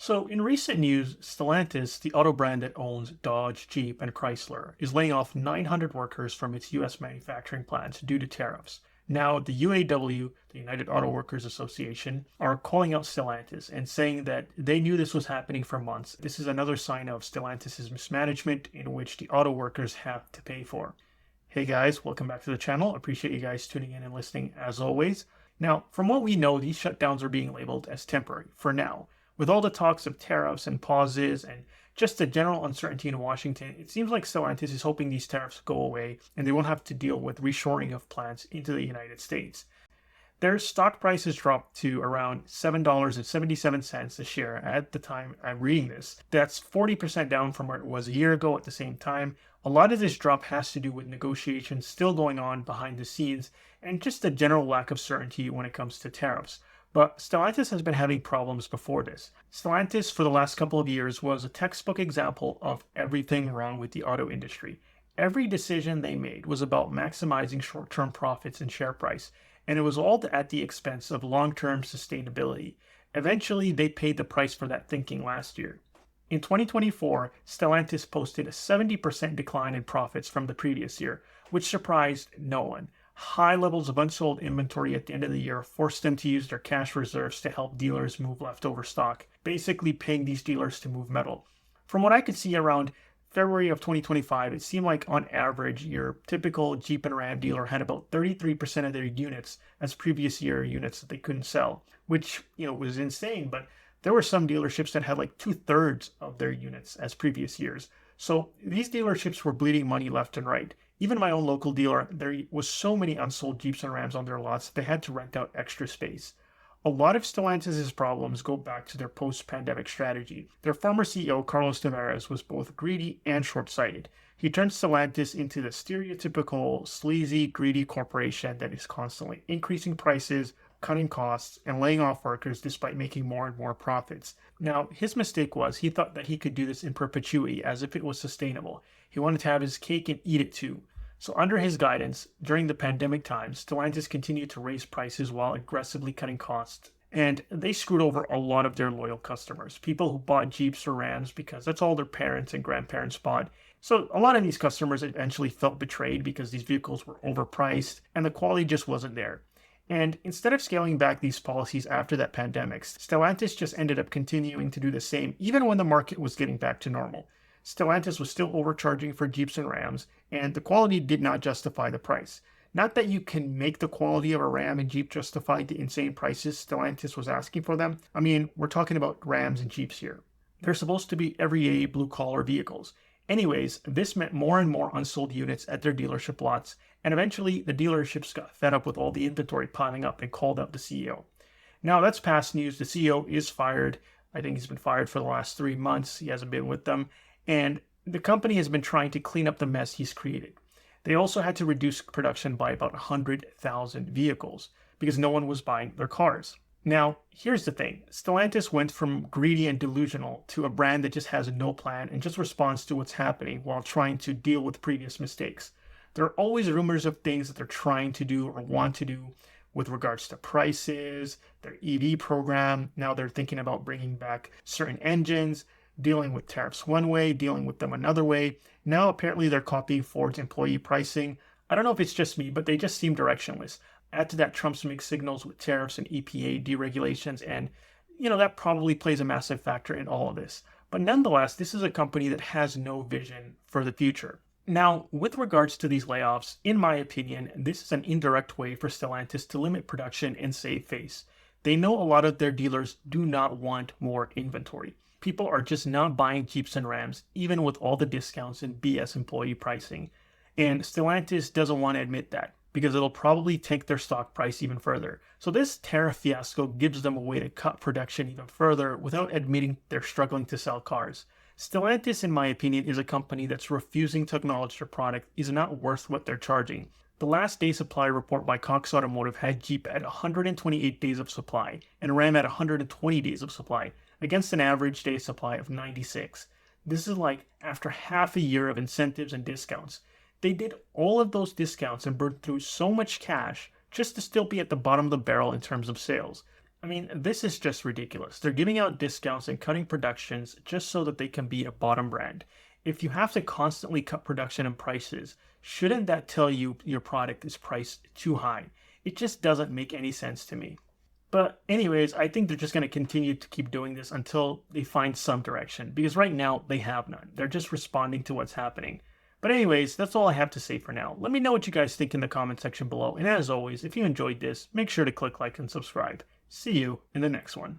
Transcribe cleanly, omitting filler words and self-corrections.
So, in recent news, Stellantis, the auto brand that owns Dodge, Jeep, and Chrysler, is laying off 900 workers from its U.S. manufacturing plants due to tariffs. Now, the UAW, the United Auto Workers Association, are calling out Stellantis and saying that they knew this was happening for months. This is another sign of Stellantis' mismanagement in which the auto workers have to pay for. Hey guys, welcome back to the channel. Appreciate you guys tuning in and listening as always. Now, from what we know, these shutdowns are being labeled as temporary for now. With all the talks of tariffs and pauses and just the general uncertainty in Washington, it seems like Stellantis is hoping these tariffs go away and they won't have to deal with reshoring of plants into the United States. Their stock prices dropped to around $7.77 a share at the time I'm reading this. That's 40% down from where it was a year ago at the same time. A lot of this drop has to do with negotiations still going on behind the scenes and just a general lack of certainty when it comes to tariffs. But Stellantis has been having problems before this. Stellantis, for the last couple of years, was a textbook example of everything wrong with the auto industry. Every decision they made was about maximizing short-term profits and share price, and it was all at the expense of long-term sustainability. Eventually, they paid the price for that thinking last year. In 2024, Stellantis posted a 70% decline in profits from the previous year, which surprised no one. High levels of unsold inventory at the end of the year forced them to use their cash reserves to help dealers move leftover stock, basically paying these dealers to move metal. From what I could see around February of 2025, it seemed like on average, your typical Jeep and Ram dealer had about 33% of their units as previous year units that they couldn't sell, which, was insane. But there were some dealerships that had like 2/3 of their units as previous years. So these dealerships were bleeding money left and right. Even my own local dealer, there was so many unsold Jeeps and Rams on their lots that they had to rent out extra space. A lot of Stellantis' problems go back to their post-pandemic strategy. Their former CEO, Carlos Tavares, was both greedy and short-sighted. He turned Stellantis into the stereotypical, sleazy, greedy corporation that is constantly increasing prices, cutting costs, and laying off workers despite making more and more profits. Now, his mistake was he thought that he could do this in perpetuity as if it was sustainable. He wanted to have his cake and eat it too. So under his guidance, during the pandemic times, Stellantis continued to raise prices while aggressively cutting costs. And they screwed over a lot of their loyal customers, people who bought Jeeps or Rams because that's all their parents and grandparents bought. So a lot of these customers eventually felt betrayed because these vehicles were overpriced and the quality just wasn't there. And instead of scaling back these policies after that pandemic, Stellantis just ended up continuing to do the same even when the market was getting back to normal. Stellantis was still overcharging for Jeeps and Rams, and the quality did not justify the price. Not that you can make the quality of a Ram and Jeep justify the insane prices Stellantis was asking for them. I mean, we're talking about Rams and Jeeps here. They're supposed to be everyday blue-collar vehicles. Anyways, this meant more and more unsold units at their dealership lots, and eventually the dealerships got fed up with all the inventory piling up and called out the CEO. Now, that's past news. The CEO is fired. I think he's been fired for the last 3 months. He hasn't been with them. And the company has been trying to clean up the mess he's created. They also had to reduce production by about 100,000 vehicles because no one was buying their cars. Now, here's the thing. Stellantis went from greedy and delusional to a brand that just has no plan and just responds to what's happening while trying to deal with previous mistakes. There are always rumors of things that they're trying to do or want to do with regards to prices, their EV program. Now they're thinking about bringing back certain engines, dealing with tariffs one way, dealing with them another way. Now apparently they're copying Ford's employee pricing. I don't know if it's just me, but they just seem directionless. Add to that Trump's mixed signals with tariffs and EPA deregulations, and that probably plays a massive factor in all of this. But nonetheless, this is a company that has no vision for the future. Now, with regards to these layoffs, in my opinion, this is an indirect way for Stellantis to limit production and save face. They know a lot of their dealers do not want more inventory. People are just not buying Jeeps and Rams, even with all the discounts and BS employee pricing. And Stellantis doesn't want to admit that because it'll probably take their stock price even further. So this tariff fiasco gives them a way to cut production even further without admitting they're struggling to sell cars. Stellantis, in my opinion, is a company that's refusing to acknowledge their product is not worth what they're charging. The last day supply report by Cox Automotive had Jeep at 128 days of supply and Ram at 120 days of supply, against an average day supply of 96. This is like after half a year of incentives and discounts. They did all of those discounts and burned through so much cash just to still be at the bottom of the barrel in terms of sales. I mean, this is just ridiculous. They're giving out discounts and cutting productions just so that they can be a bottom brand. If you have to constantly cut production and prices, shouldn't that tell you your product is priced too high? It just doesn't make any sense to me. But anyways, I think they're just going to continue to keep doing this until they find some direction, because right now they have none. They're just responding to what's happening. But anyways, that's all I have to say for now. Let me know what you guys think in the comment section below. And as always, if you enjoyed this, make sure to click like and subscribe. See you in the next one.